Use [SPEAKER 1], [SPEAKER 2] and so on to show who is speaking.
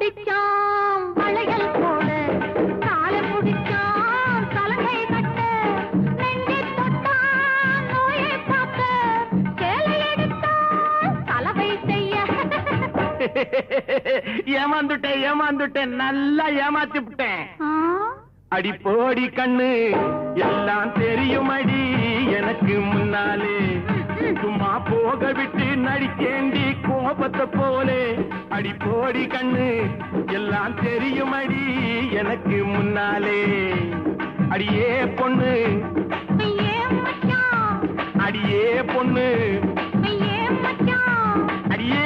[SPEAKER 1] பிடிச்சான் வளையல் போல காலை பிடிச்சான் தலையை கட்ட நெஞ்சை தொட்டான் நோயை பார்க்க சேலை எடுத்தான் கலவை செய்ய
[SPEAKER 2] ஏமாந்துட்டேன் நல்லா ஏமாத்தி விட்டேன். அடி போடி கண்ணு எல்லாம் தெரியும் அடி எனக்கு முன்னாலே சும்மா போக விட்டு நடிக்கேண்டி கோபத்தை போலே. அடி போடி கண்ணு எல்லாம் தெரியும் அடி எனக்கு முன்னாலே. அடியே பொண்ணு அடியே பொண்ணு அடியே